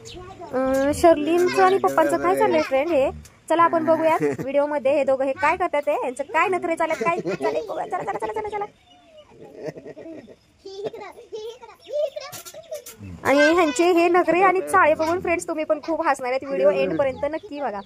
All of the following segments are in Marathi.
शर्लिनचं आणि पप्पांचं काय चाललंय फ्रेंड हे, चला आपण बघूयात व्हिडिओ मध्ये हे दोघं हे काय करतात ते, यांचं काय नखरे चालत काय चालेल बघूया. चला चला चला चला चला. आणि ह्यांचे हे नखरे आणि चाळे बघून फ्रेंड्स तुम्ही पण खूप हसणार आहेत. व्हिडिओ एंड पर्यंत नक्की बघा.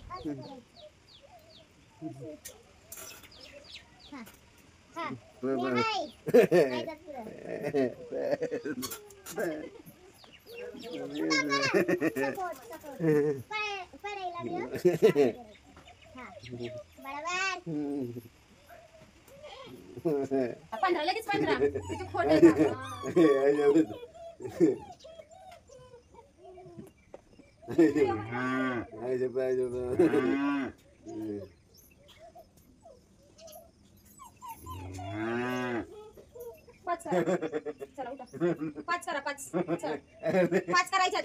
लगेच 15 किती खोट आहे. पाच करा. चला उठा. पाच करा. पाच चला. पाच करायच्यात.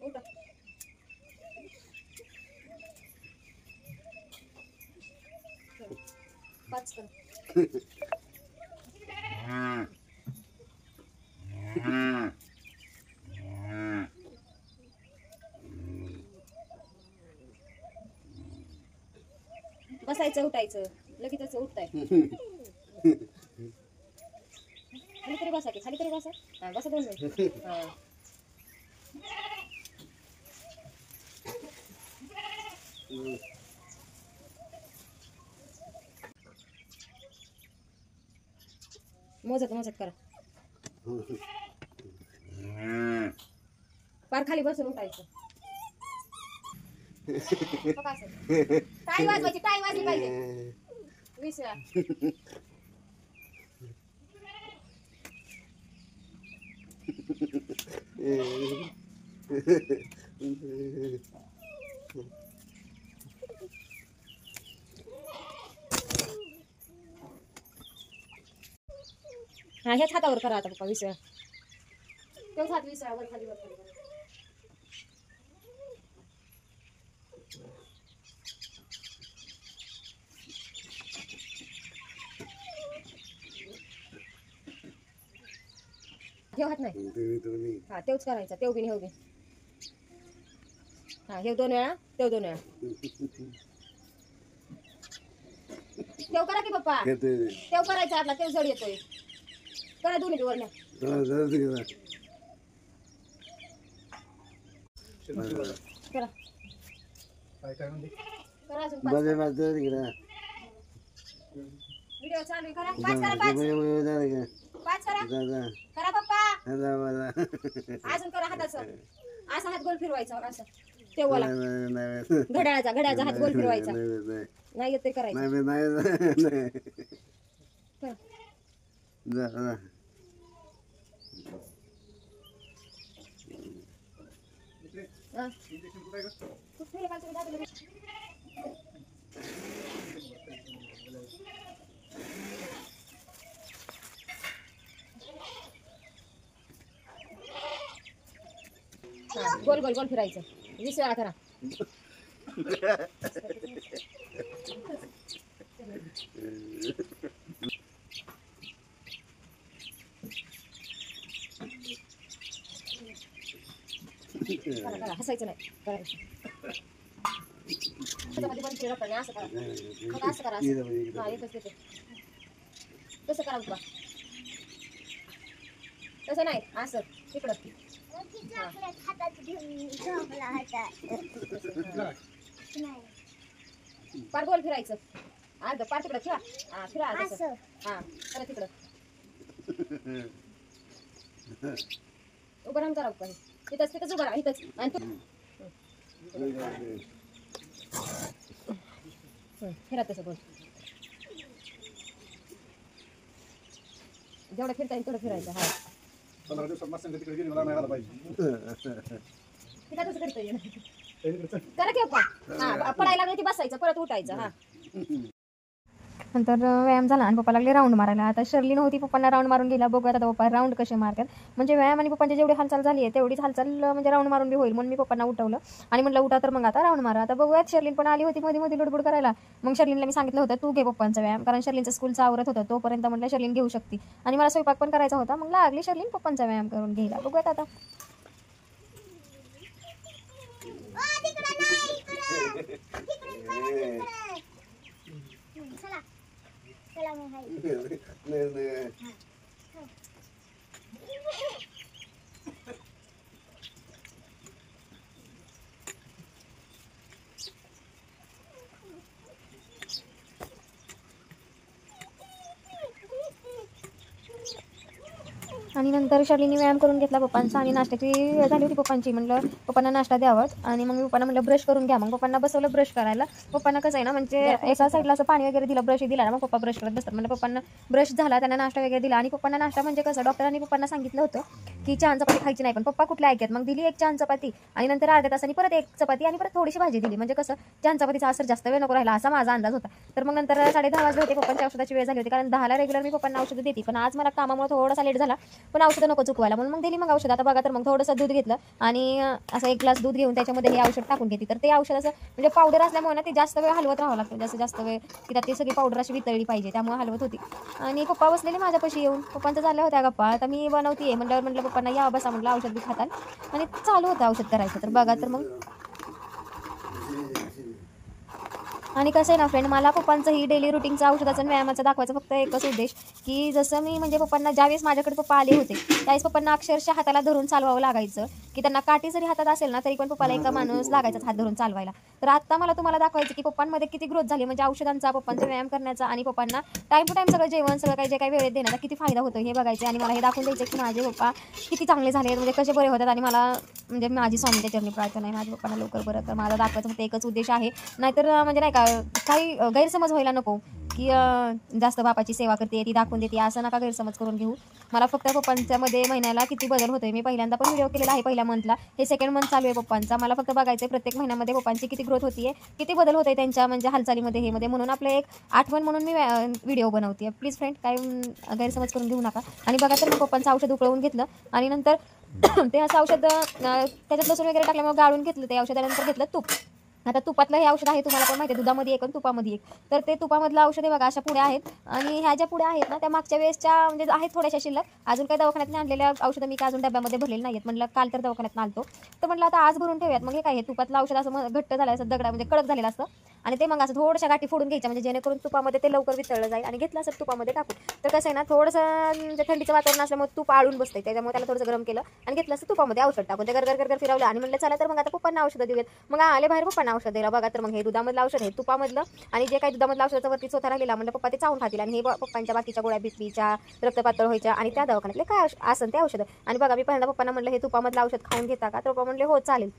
उठा. पाच करा. बसायचं उठायचं लगेच उठताय. खाली तरी बसा की, खाली तरी बसा. हा बसा 2 मिनिट. हा मोजत करा. पार खाली बसून उठायचं. टाळी वाजवायची, टाळी वाजली पाहिजे 20 वेळा. हा ह्याच हातावर करा आता पप्पा 20 वेळा. तोच हात 20 वेळा वर खाली वर खाली. ठेव हात नाही. हा तेवच करायचा. तेव बी हेव बी. हा हे 2 वेळा, तेव 2 वेळा. तेव करा की पप्पा. तेव करायचा आपला. तेव जड येतोय. करा दोन्ही वरल्या. करा. करा अजून 5. व्हिडिओ चालू आहे. करा 5 करा. 5 करा. करा पप्पा. अजून करा हाताचं. असा हात गोल फिरवायचा असं. तेव्हाला घड्याळाचा हात गोल फिरवायचा. नाही येत ते करायचं. गोल गोल गोल फिरायचं 20 वेळा करा. करा हसायचं नाही. करायचं असं करा. मग असं करा. हा एकच येते. तसं करा बा. तसं नाही असं तिकडं. पार गोल फिरायचं. अर्ध पार तिकडं फिरा. हा फिरा असं. हा करा तिकडं. उभं राहून करा. तिथंच उभं राहा. इथंच. आणि फिरा तसं गोल. जेवढं फिरता येईल तेवढं फिरायचं. हा 15 दिवसात मस्त तिकडे गेली मला मिळाला पाहिजे. करा की पप्पा. हा पडायला लागलं की बसायचं परत उठायचं. हा नंतर व्यायाम झाला आणि पप्पा लागले राऊंड मारायला. आता शर्लिन होती पप्पांना राऊंड मारून गेला. बघूयात आता पप्पा राऊंड कसे मारतात. म्हणजे व्यायाम आणि पप्पांची जेवढी हालचाल झाली आहे तेवढीच हालचाल म्हणजे राऊंड मारून बी होईल म्हणून मी पप्पांना उठवलं आणि म्हटलं उठा तर मग आता राऊंड मारा. आता बघूयात. शर्लिन पण आली होती मध्ये मध्ये लुडबुड करायला. मग शर्लिनला मी सांगितलं होतं तू घे पप्पांचा व्यायाम, कारण शर्लिनचं स्कूलचा आवरत होतं तोपर्यंत म्हटलं शर्लिन घेऊ शकते आणि मला स्वयंपाक पण करायचा होता. मग लागली शर्लिन पप्पांचा व्यायाम करून घ्यायला. बघूयात आता. आणि नंतर शर्लीने व्यायाम करून घेतला पप्पांचा आणि नाश्त्याची वेळ झाली होती पप्पांची. म्हणलं पप्पांना नाश्ता द्यावं आणि मग मी पप्पांना म्हणलं ब्रश करून घ्या. मग पप्पांना बसवलं ब्रश करायला. पप्पांना कसं आहे ना म्हणजे एका साईडला असं पाणी वगैरे दिलं, ब्रश दिला ना मग पप्पा ब्रश करत बसतात. म्हणजे पप्पांना ब्रश झाला, त्यांना नाश्ता वगैरे दिला. आणि पप्पांना नाश्ता म्हणजे कसं डॉक्टरांनी पप्पांना सांगितलं होतं की छान चपाती खायची नाही, पण पप्पा कुठल्या ऐकत. मग दिली एक छान चपाती आणि नंतर अर्ध्या तासांनी परत एक चपाती आणि परत थोडीशी भाजी दिली. म्हणजे कसं छान चपातीचा असर जास्त वेळ नको राहिला असा माझा अंदाज होता. तर मग नंतर 10:30 वाजले होते. पप्पांच्या औषधाची वेळ झाली होती, कारण 10ला रेग्युलर मी पप्पांना औषधं देते, पण आज मला कामामुळे थोडासा लेट झाला. पण औषधं नको चुकवायला म्हणून मग दिली मग औषध. आता बघा तर मग थोडंसं दूध घेतलं आणि असं 1 ग्लास दूध घेऊन त्याच्यामध्ये हे औषध टाकून घेते. तर ते औषध असं म्हणजे पावडर असल्यामुळे ना ते जास्त वेळ हलवत राहावं लागतं, जास्त वेळ की त्यात ती सगळी पावडर अशी वितळली पाहिजे, त्यामुळे हलवत होती. आणि पप्पा बसलेले माझ्यापाशी येऊन, पप्पांचं झाल्या होत्या गप्पा. आता मी बनवतीये म्हटलं पप्पांना या बसा म्हटलं औषध बी खातात आणि चालू होतं औषध करायचं. तर बघा तर मग आणि कसं आहे ना फ्रेंड, मला पप्पांचं ही डेली रुटीनचं औषधाचं व्यायामाचं दाखवायचं फक्त एकच उद्देश की जसं मी म्हणजे पप्पांना ज्यावेळेस माझ्याकडे पप्पा आले होते त्यावेळेस पप्पांना अक्षरशः हाताला धरून चालवावं लागायचं, की त्यांना काठी जरी हातात असेल ना तरी पण पप्पाला एका माणूस लागायचा हात धरून चालवायला. तर आता मला तुम्हाला दाखवायचं की पप्पांमध्ये किती ग्रोथ झाली, म्हणजे औषधांचा, पप्पांचा व्यायाम करण्याचा आणि पप्पांना टाइम टू टाइम सगळं जेवण सगळं काही जे काही वेळेत देण्याचा किती फायदा होतो हे बघायचे. आणि मला हे दाखवून द्यायचं की माझे पप्पा किती चांगले झाले, म्हणजे कसे बरे होतात. आणि मला म्हणजे माझी स्वामीच्या चरणी प्रार्थना आहे माझ्या पप्पांना लवकर बरं कर. माझा दाखवायचं फक्त एकच उद्देश आहे, नाहीतर म्हणजे नाही का काही गैरसमज व्हायला नको की जास्त बापाची सेवा करते ती दाखवून देते, असं नका गैरसमज करून घेऊ. मला फक्त पप्पांच्यामध्ये महिन्याला किती बदल होतोय, मी पहिल्यांदा पण व्हिडिओ केलेला आहे पहिल्या मंथला, हे सेकंड मंथ चालू आहे पप्पांचा. मला फक्त बघायचं आहे प्रत्येक महिन्यामध्ये पप्पांची किती ग्रोथ होतीये, किती बदल होते त्यांच्या म्हणजे हालचालीमध्ये हे मध्ये. म्हणून आपलं एक आठवण म्हणून मी व्हिडिओ बनवते. प्लीज फ्रेंड काही गैरसमज करून घेऊ नका. आणि बघा तर मग पप्पांचं औषध उकळवून घेतलं आणि नंतर ते असं औषध त्याच्यात लसूण वगैरे टाकल्यामुळे गाळून घेतलं ते औषधानंतर घेतलं तूप. आता तुपातलं हे औषध आहे तुम्हाला पण माहिती आहे, दुधामध्ये एक आणि तुपामध्ये एक. तर ते तुपामधलं औषध आहे बघा, अशा पुड्या आहेत. आणि ह्या ज्या पुड्या आहेत ना त्या मागच्या वेळेसच्या म्हणजे आहेत थोड्याशा शिल्लक, अजून काही दवाखान्यात आणलेल्या औषधं मी काय अजून डब्यामध्ये भरलेले नाहीत. म्हटलं काल तर दवाखान्यात आणतो, तर म्हटलं आता आज भरून ठेवूयात. मग हे काय हे तुपातलं औषध असं घट्ट झालं असं दगडा म्हणजे कडक झालेलं असतं आणि ते मग असं थोड्याशा गाठी फोडून घ्यायच्या, म्हणजे जेणेकरून तुपामध्ये ते लवकर वितळलं जाईल. आणि घेतलं असं तुपामध्ये टाकून. तर कसं आहे ना थोडंसं म्हणजे थंडीचं वातावरण असल्यामुळे तूप आळून बसतंय, त्याच्यामुळे त्याला थोडंसं गरम केलं आणि घेतलं असं तुपामध्ये औषध टाकून ते गरगर फिरवलं आणि म्हटलं चला तर मग आता पप्पांना औषधं देऊयात. मग आले बाहेर पप्पांना औषध द्यायला. बघा तर मग हे दुधामधलं औषध आहे तुपामधलं, आणि जे काही दुधामधलं औषधाचं वरती चोथा राहिलेला म्हणलं पप्पा ते चावून खातील. आणि हे पप्पांच्या बाकीच्या गोळ्या बीपीच्या, रक्त पातळ व्हायच्या आणि त्या दवाखान्यातले काय असेल ते औषधं. आणि बघा मी पहिल्यांदा पप्पांना म्हणलं हे तुपामधलं औषध खाऊन घेता का, तर पप्पा म्हणले हो चालेल.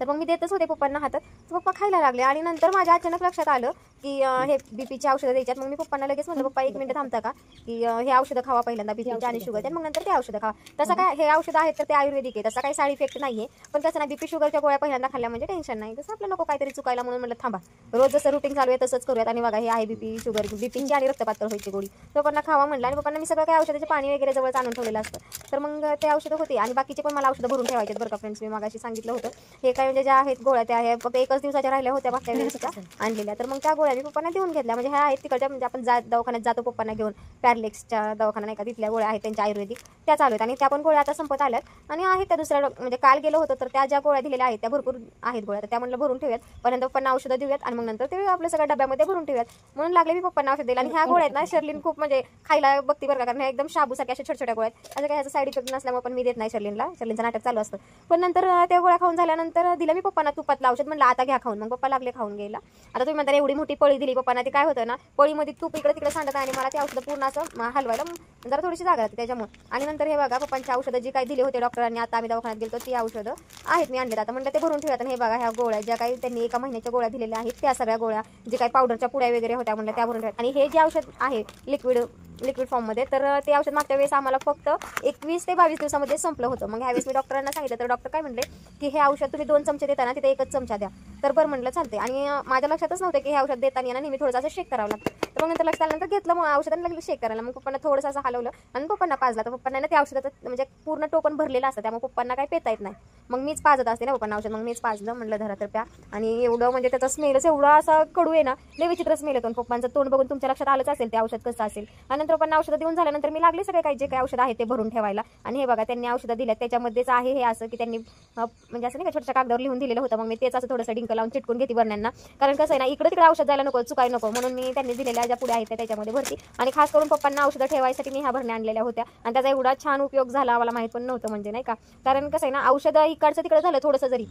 तर मग मी देतच होते पप्पांना हातात, तर पप्पा खायला लागले. आणि नंतर माझ्या अचानक लक्षात आलं की हे बीपीची औषधं द्यायच्यात. मग मी पप्पांना लगेच म्हणलं पप्पा 1 मिनिट थांबता का, की हे औषधं खावा पहिल्यांदा बीपीच्या आणि शुगरच्या, मग नंतर ते औषधं खावा. तसं काय हे औषधं आहेत तर ते आयुर्वेदिक आहे, तसा काही साईड इफेक्ट नाही आहे. पण कसं ना बीपी शुगरच्या गोळ्या पहिल्यांदा खाल्ल्या म्हणजे टेन्शन नाही, तसं आपलं नको काहीतरी चुकायला म्हणून म्हणलं थांबा रोज जसं रुटीन चालू आहे तसंच करूयात. आणि बघा हे आहे बीपी शुगर बीपीची आणि रक्तपातळ व्हायची गोळी, पप्पांना खावा म्हणलं. आणि पप्पांना मी सगळं काही औषधाचे पाणी वगैरे जवळच आणून ठेवलेलं असतं. तर मग ते औषधं होती आणि बाकीचे पण मला औषधं भरून ठेवायचे बरं का फ्रेंड्स. मी मागाशी सांगितलं होतं हे काय म्हणजे ज्या आहेत गोळ्या त्या आहे फक्त एकच दिवसाच्या राहिल्या होत्या मागच्या वेळेसच्या आणलेल्या. तर मग त्या गोळ्या मी पप्पांना देऊन घेतल्या. म्हणजे ह्या आहेत तिकडच्या म्हणजे आपण दवाखान्यात जातो पप्पांना घेऊन, पॅरलेक्सच्या दवाखाना नाही का तिथल्या गोळ्या आहेत त्यांच्या आयुर्वेदिक त्या चालू आहेत. आणि त्या पण गोळ्या आता संपत आल्यात आणि आहेत त्या दुसऱ्या म्हणजे काल गेलो होतं तर त्या ज्या गोळ्या दिलेल्या आहेत त्या भरपूर आहेत गोळ्या, तर त्या म्हणलं भरून ठेवूयात. पर्यंत पप्पांना औषधं देऊयात आणि मग नंतर ते आपल्या सगळ्या डब्यामध्ये भरून ठेवूयात म्हणून लागले मी पप्पांना औषध द्यायला. आणि ह्या गोळ्या आहेत ना शर्लीन खूप म्हणजे खायला बघती बरं का, कारण ह्या एकदम शाबूसारख्या अशा छोट्या गोळ्या आहेत. असं काही ह्याचा साईड इफेक्ट नसल्यामुळे पण मी देत नाही शर्लीनचं नाटक चालू असतं. पण नंतर त्या गोळ्या खाऊन झाल्यानंतर दिलं मी पप्पांना तुपातलं औषध, म्हणलं आता घ्या खाऊन. मग पप्पा लागले खाऊन घ्यायला. आता तुम्ही म्हणता एवढी मोठी पळी दिली पप्पांना, ते काय होतं ना पळीमध्ये तूप इकडे तिकडे सांडत आणि मला ते औषधं पूर्ण असं हलवायला जरा थोडीशी जागा राहते त्याच्यामुळे. आणि नंतर हे बघा पप्पांची औषधं जी काही दिली होते डॉक्टरांनी, आता आम्ही दवाखान्यात गेलो ती औषधं आहेत मी आणले. आता म्हणलं ते भरून ठेवतात. आणि हे बघा ह्या गोळ्या ज्या काही त्यांनी 1 महिन्याच्या गोळ्या दिलेल्या आहेत त्या सगळ्या गोळ्या, जे काही पावडरच्या पुड्या वगैरे होत्या म्हणलं त्या भरून ठेवतात. आणि हे जे औषध आहे लिक्विड फॉर्ममध्ये, तर ते औषध मागच्या वेळेस आम्हाला फक्त 21 ते 22 दिवसामध्ये संपलं होतं. मग ह्यावेळेस मी डॉक्टरांना सांगितलं तर डॉक्टर काय म्हणले की हे औषध तुम्ही 2 चमचे देताना तिथे 1च चमचा द्या. तर बरं म्हणलं चालते. आणि माझ्या लक्षातच नव्हतं की हे औषध देताना ना नेहमी थोडंसं शेक करावं लागतं. तर मग नंतर लक्षात आल्यानंतर घेतलं मग औषधांना लागलं शेक करायला. मग पप्पांना थोडंसं असं हलवलं आणि पप्पांना पाजला. तर पप्पांना ना त्या औषधाचं म्हणजे पूर्ण टोपण भरलेलं असतं त्यामुळे पप्पांना काही पेता येत नाही. मग मीच पाजत असते ना पप्पांना औषध, मग मीच पाजलं. म्हणलं धरा तर प्या. आणि एवढं म्हणजे त्याचा स्मेलच एवढा असा कडू आहे ना, लय विचित्र स्मेल येतो. पप्पांचं तोंड बघून तुमच्या लक्षात आलंच असेल ते औषध कसं असेल. आणि नंतर पप्पांना औषधं देऊन झाल्यानंतर मी लागले सगळे काही जे काही औषध आहे ते भरून ठेवायला. आणि हे बघा त्यांनी औषधं दिल्यात त्याच्यामध्येच आहे हे असं की त्यांनी म्हणजे असं नाही का छोट्या कागदावर लिहून दिलेलं होतं. मग मी तेच असं थोडंसं डिंक लावून चिटकून घेते बरण्यांना, कारण कसं आहे ना इकडे तिकडे औषध जायला नको चुकाय नको म्हणून मी त्यांनी दिलेल्या ज्या पुढे आहेत त्याच्यामध्ये भरती. आणि खास करून पप्पांना औषधं ठेवायसाठी मी ह्या भरण्या आणलेल्या होत्या आणि त्याचा एवढा छान उपयोग झाला मला माहित पण नव्हतं म्हणजे नाही का. कारण कसं आहे ना औषधं इकडचं तिकडे झालं थोडंसं जरी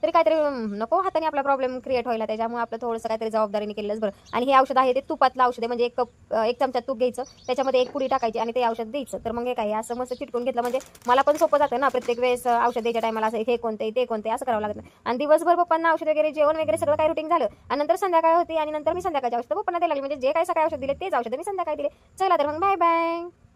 तरी काहीतरी नको हाताने आपला प्रॉब्लेम क्रिएट व्हायला, त्याच्यामुळे आपलं थोडंसं काहीतरी जबाबदारीने केलंच बरं. आणि हे औषध आहे ते तुपातलं औषध आहे, म्हणजे एक चमचा तूप घ्यायचं, त्याच्यामध्ये एक पुडी टाकायची आणि ते औषध द्यायचं. तर मग हे काय असं मस्त चिटकून घेतलं म्हणजे मला पण सोपं जातं ना, प्रत्येक वेळेस औषध द्यायच्या टायमाला असं हे कोणते ते कोणते असं करावं लागत नाही. आणि दिवसभर पप्पांना औषध वगैरे जेवण वगैरे सगळं काही रुटीन झालं आणि नंतर संध्याकाळ होती आणि नंतर मी संध्याकाळचे औषध पप्पांना द्यायला लागली, म्हणजे जे काही सकाळी औषध दिले तेच औषध मी संध्याकाळी दिले. चला तर मग बाय बाय.